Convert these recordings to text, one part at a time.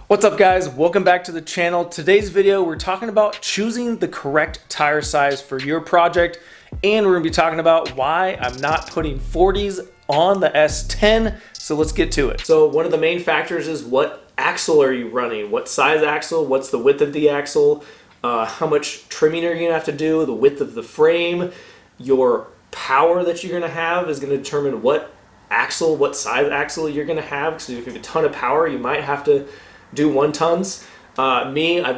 What's up guys, welcome back to the channel. Today's video we're talking about choosing the correct tire size for your project, and we're going to be talking about why I'm not putting 40s on the S10. So let's get to it. So one of the main factors is what axle are you running? What size axle? What's the width of the axle? How much trimming are you going to have to do? The width of the frame? Your power that you're going to have is going to determine what axle, what size axle you're going to have. So if you have a ton of power, you might have to do 1 tons. I've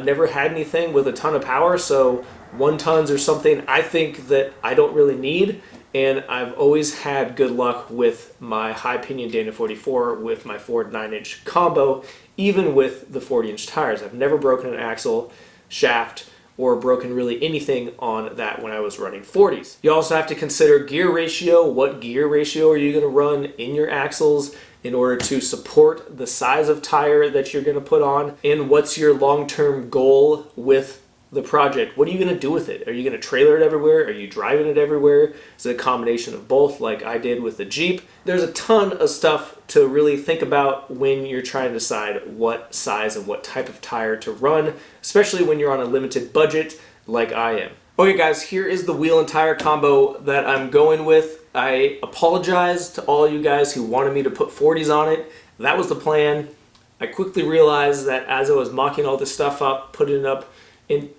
never had anything with a ton of power, so 1 tons or something I think that I don't really need, and I've always had good luck with my high pinion Dana 44 with my Ford 9-inch combo, even with the 40-inch tires. I've never broken an axle, shaft, or broken really anything on that when I was running 40s. You also have to consider gear ratio. What gear ratio are you going to run in your axles in order to support the size of tire that you're going to put on? And what's your long-term goal with the project? What are you going to do with it? Are you going to trailer it everywhere? Are you driving it everywhere? Is it a combination of both like I did with the Jeep? There's a ton of stuff to really think about when you're trying to decide what size and what type of tire to run, especially when you're on a limited budget like I am. Okay guys, here is the wheel and tire combo that I'm going with. I apologize to all you guys who wanted me to put 40s on it. That was the plan. I quickly realized that as I was mocking all this stuff up, putting it up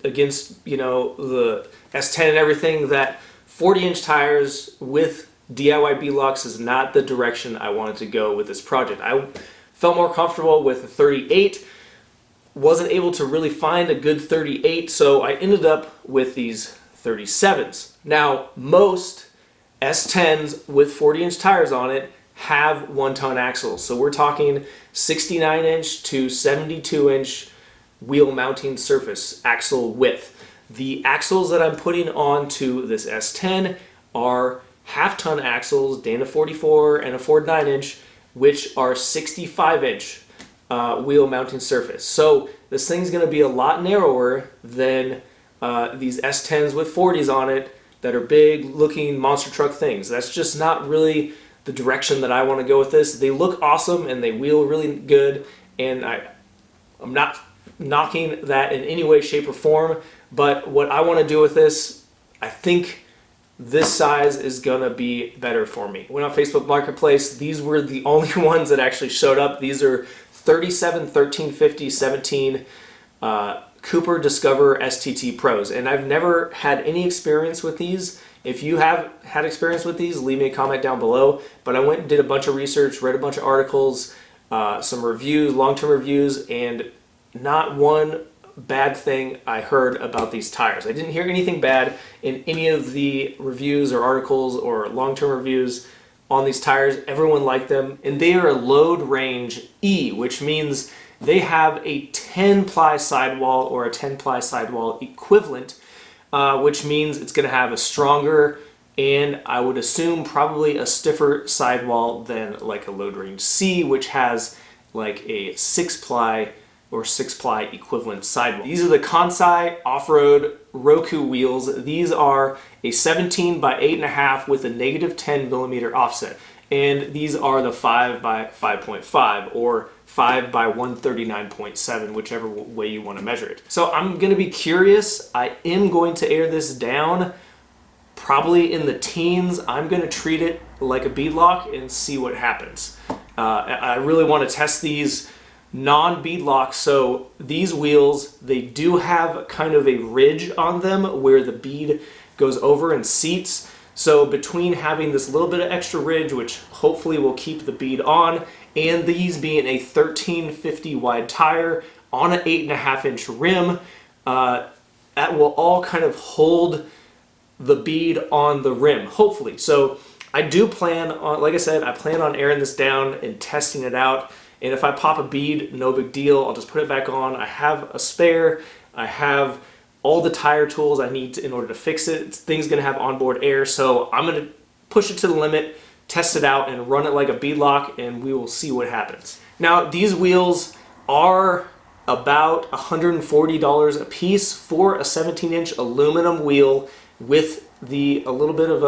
against, the S10 and everything, that 40-inch tires with DIY beadlocks is not the direction I wanted to go with this project. I felt more comfortable with a 38. Wasn't able to really find a good 38, so I ended up with these 37s. Now, most S10s with 40-inch tires on it have 1-ton axles. So we're talking 69-inch to 72-inch wheel mounting surface axle width. The axles that I'm putting onto this S10 are half-ton axles, Dana 44 and a Ford 9-inch, which are 65-inch wheel mounting surface. So this thing's going to be a lot narrower than these S10s with 40s on it that are big looking monster truck things. That's just not really the direction that I want to go with this. They look awesome and they wheel really good, and I'm not knocking that in any way, shape, or form, but what I want to do with this, I think this size is gonna be better for me. Went on Facebook Marketplace. These were the only ones that actually showed up. These are 37, 13, 50, 17 Cooper Discover STT Pros, and I've never had any experience with these. If you have had experience with these, leave me a comment down below. But I went and did a bunch of research, read a bunch of articles, some reviews, long-term reviews, and not one bad thing I heard about these tires. I didn't hear anything bad in any of the reviews or articles or long-term reviews on these tires. Everyone liked them, and they are a load range E, which means they have a 10-ply sidewall or a 10-ply sidewall equivalent, which means it's going to have a stronger and I would assume probably a stiffer sidewall than like a load range C, which has like a 6-ply or 6-ply equivalent sidewall. These are the Kansai off-road Roku wheels. These are a 17 by 8.5 with a -10mm offset. And these are the 5 by 5.5 or 5 by 139.7, whichever way you want to measure it. So I'm going to be curious. I am going to air this down probably in the teens. I'm going to treat it like a beadlock and see what happens. I really want to test these non-beadlock. So these wheels, they do have kind of a ridge on them where the bead goes over and seats. So between having this little bit of extra ridge, which hopefully will keep the bead on, and these being a 1350 wide tire on an 8.5-inch rim, that will all kind of hold the bead on the rim, hopefully. So I do plan on, like I said, I plan on airing this down and testing it out. And if I pop a bead, no big deal. I'll just put it back on. I have a spare. I have all the tire tools I need in order to fix it. This thing's gonna have onboard air, so I'm gonna push it to the limit, test it out, and run it like a beadlock, and we will see what happens. Now, these wheels are about $140 a piece for a 17-inch aluminum wheel with a little bit of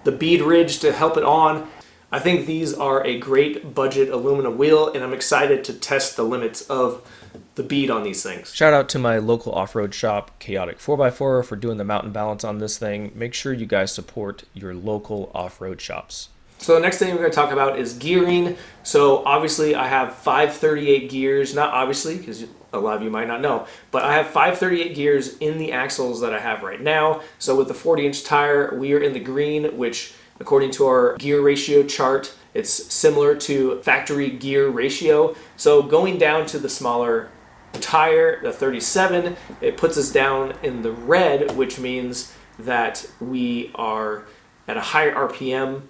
the bead ridge to help it on. I think these are a great budget aluminum wheel, and I'm excited to test the limits of the bead on these things. Shout out to my local off-road shop, Chaotic 4x4, for doing the mountain balance on this thing. Make sure you guys support your local off-road shops. So the next thing we're going to talk about is gearing. So obviously I have 538 gears, not obviously because a lot of you might not know, but I have 538 gears in the axles that I have right now. So with the 40-inch tire, we are in the green, which according to our gear ratio chart, it's similar to factory gear ratio. So going down to the smaller tire, the 37, it puts us down in the red, which means that we are at a higher RPM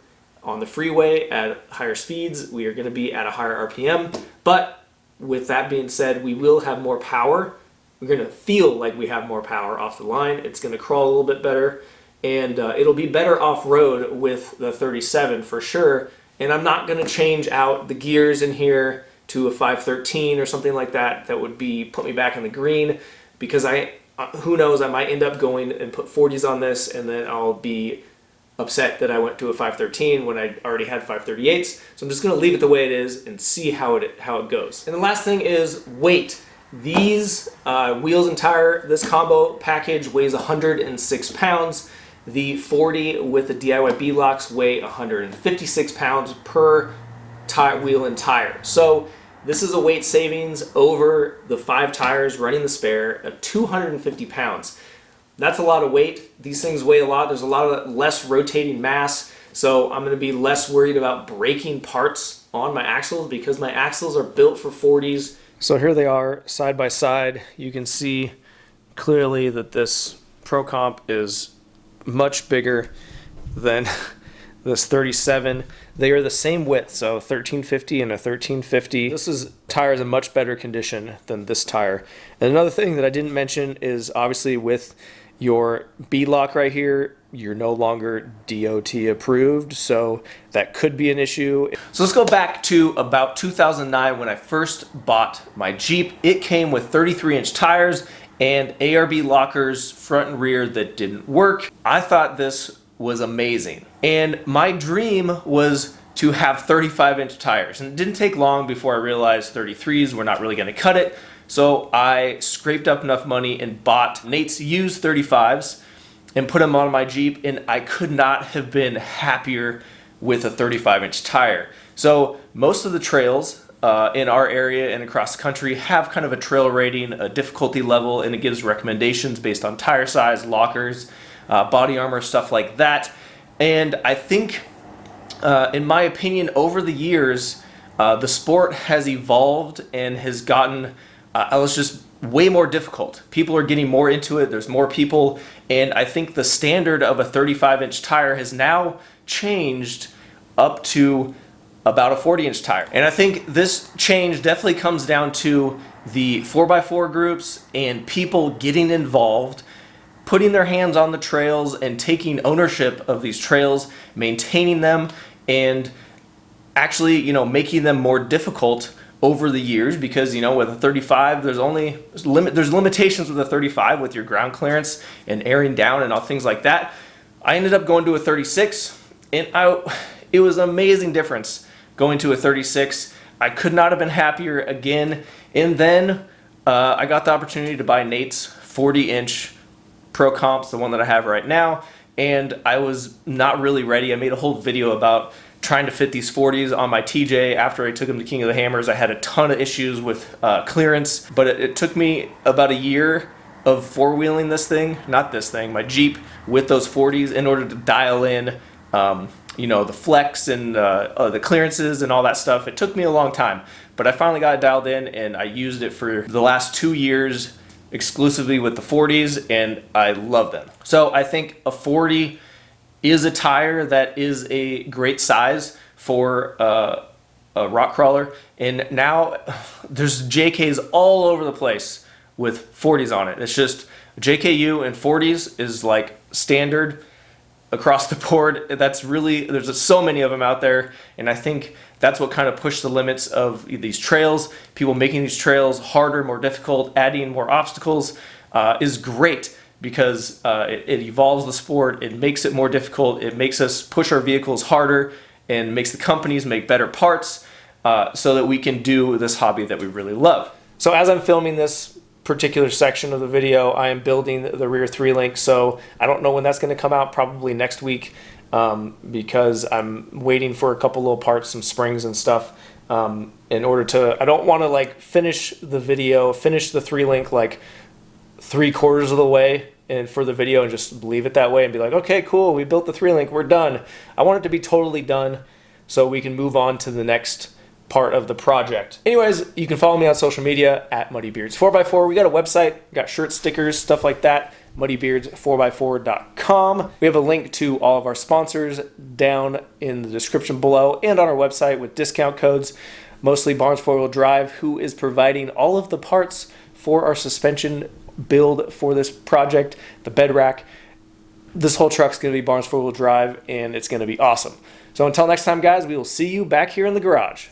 on the freeway at higher speeds. We are going to be at a higher RPM, but with that being said, we will have more power. We're going to feel like we have more power off the line. It's going to crawl a little bit better, and it'll be better off-road with the 37 for sure. And I'm not going to change out the gears in here to a 513 or something like that. That would be put me back in the green, because who knows, I might end up going and put 40s on this, and then I'll be upset that I went to a 513 when I already had 538s. So I'm just going to leave it the way it is and see how it goes. And the last thing is weight. These wheels and tire, this combo package weighs 106 pounds. The 40 with the DIY beadlocks weigh 156 pounds per wheel and tire. So this is a weight savings over the 5 tires running the spare of 250 pounds. That's a lot of weight. These things weigh a lot. There's a lot of less rotating mass, so I'm going to be less worried about breaking parts on my axles because my axles are built for 40s. So here they are side by side. You can see clearly that this Pro Comp is much bigger than this 37. They are the same width, so 1350 and a 1350. This tire is in much better condition than this tire. And another thing that I didn't mention is obviously with your beadlock right here, you're no longer DOT approved, so that could be an issue. So let's go back to about 2009 when I first bought my Jeep. It came with 33-inch tires and ARB lockers front and rear that didn't work. I thought this was amazing. And my dream was to have 35-inch tires. And it didn't take long before I realized 33s were not really gonna cut it. So I scraped up enough money and bought Nate's used 35s and put them on my Jeep, and I could not have been happier with a 35-inch tire. So most of the trails in our area and across the country have kind of a trail rating, a difficulty level, and it gives recommendations based on tire size, lockers, body armor, stuff like that. And I think, in my opinion, over the years, the sport has evolved and has gotten, it's just way more difficult. People are getting more into it. There's more people. And I think the standard of a 35-inch tire has now changed up to about a 40-inch tire. And I think this change definitely comes down to the 4x4 groups and people getting involved, putting their hands on the trails and taking ownership of these trails, maintaining them, and actually, making them more difficult over the years, because with a 35 there's limitations with a 35 with your ground clearance and airing down and all things like that. I ended up going to a 36, and it was an amazing difference going to a 36. I could not have been happier again. And then I got the opportunity to buy Nate's 40-inch Pro Comps, the one that I have right now, and I was not really ready. I made a whole video about trying to fit these 40s on my TJ after I took them to King of the Hammers. I had a ton of issues with clearance, but it took me about a year of four-wheeling my Jeep with those 40s in order to dial in the flex and the clearances and all that stuff. It took me a long time, but I finally got it dialed in, and I used it for the last 2 years exclusively with the 40s, and I love them. So I think a 40 is a tire that is a great size for a rock crawler. And now there's JKs all over the place with 40s on it. It's just JKU and 40s is like standard across the board. There's so many of them out there, and I think that's what kind of pushed the limits of these trails. People making these trails harder, more difficult, adding more obstacles is great, because it evolves the sport, it makes it more difficult, it makes us push our vehicles harder, and makes the companies make better parts so that we can do this hobby that we really love. So as I'm filming this particular section of the video, I am building the rear 3-link, so I don't know when that's going to come out, probably next week, because I'm waiting for a couple little parts, some springs and stuff, in order to, I don't want to like finish the 3-link like 3/4 of the way and for the video and just leave it that way and be like, okay, cool, we built the 3-link, we're done. I want it to be totally done so we can move on to the next part of the project. Anyways, you can follow me on social media at MuddyBeards4x4. We got a website, we got shirt, stickers, stuff like that, muddybeards4x4.com. We have a link to all of our sponsors down in the description below and on our website with discount codes, mostly Barnes 4-Wheel Drive, who is providing all of the parts for our suspension build for this project, the bed rack. This whole truck's going to be Barnes 4-Wheel Drive, and it's going to be awesome. So until next time, guys, we will see you back here in the garage.